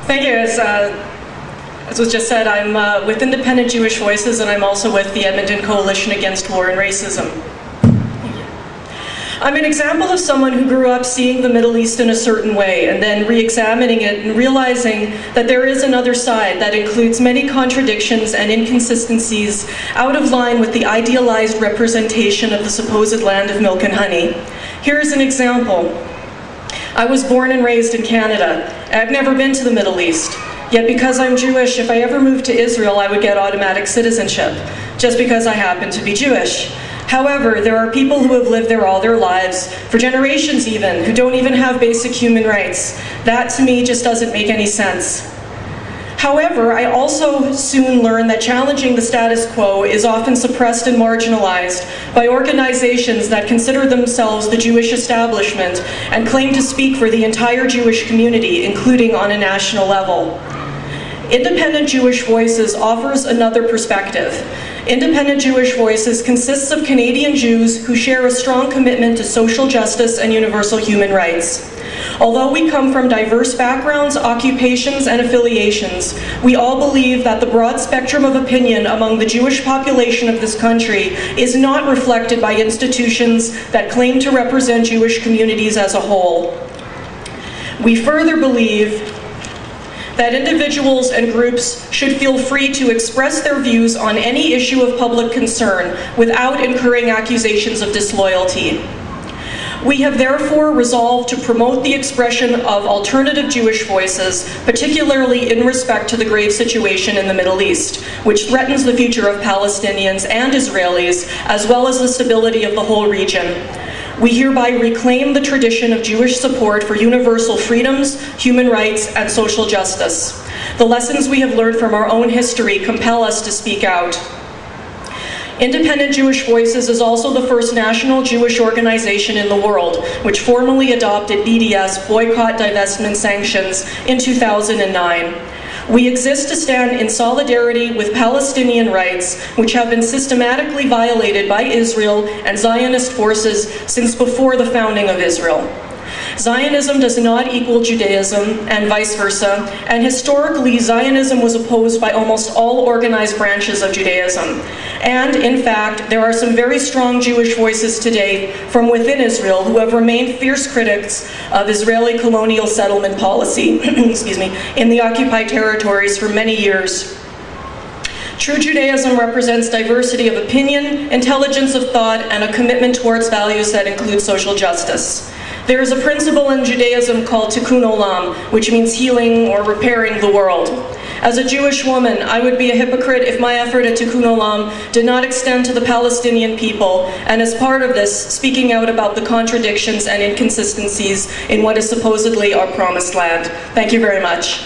Thank you. As was just said, I'm with Independent Jewish Voices, and I'm also with the Edmonton Coalition Against War and Racism. I'm an example of someone who grew up seeing the Middle East in a certain way and then re-examining it and realizing that there is another side that includes many contradictions and inconsistencies out of line with the idealized representation of the supposed land of milk and honey. Here's an example. I was born and raised in Canada. I've never been to the Middle East. Yet because I'm Jewish, if I ever moved to Israel, I would get automatic citizenship, just because I happen to be Jewish. However, there are people who have lived there all their lives, for generations even, who don't even have basic human rights. That, to me, just doesn't make any sense. However, I also soon learned that challenging the status quo is often suppressed and marginalized by organizations that consider themselves the Jewish establishment and claim to speak for the entire Jewish community, including on a national level. Independent Jewish Voices offers another perspective. Independent Jewish Voices consists of Canadian Jews who share a strong commitment to social justice and universal human rights. Although we come from diverse backgrounds, occupations, and affiliations, we all believe that the broad spectrum of opinion among the Jewish population of this country is not reflected by institutions that claim to represent Jewish communities as a whole. We further believe that individuals and groups should feel free to express their views on any issue of public concern without incurring accusations of disloyalty. We have therefore resolved to promote the expression of alternative Jewish voices, particularly in respect to the grave situation in the Middle East, which threatens the future of Palestinians and Israelis, as well as the stability of the whole region. We hereby reclaim the tradition of Jewish support for universal freedoms, human rights, and social justice. The lessons we have learned from our own history compel us to speak out. Independent Jewish Voices is also the first national Jewish organization in the world, which formally adopted BDS, boycott, divestment sanctions, in 2009. We exist to stand in solidarity with Palestinian rights, which have been systematically violated by Israel and Zionist forces since before the founding of Israel. Zionism does not equal Judaism, and vice versa, and historically Zionism was opposed by almost all organized branches of Judaism. And, in fact, there are some very strong Jewish voices today from within Israel who have remained fierce critics of Israeli colonial settlement policy in the occupied territories for many years. True Judaism represents diversity of opinion, intelligence of thought, and a commitment towards values that include social justice. There is a principle in Judaism called tikkun olam, which means healing or repairing the world. As a Jewish woman, I would be a hypocrite if my effort at tikkun olam did not extend to the Palestinian people, and as part of this, speaking out about the contradictions and inconsistencies in what is supposedly our promised land. Thank you very much.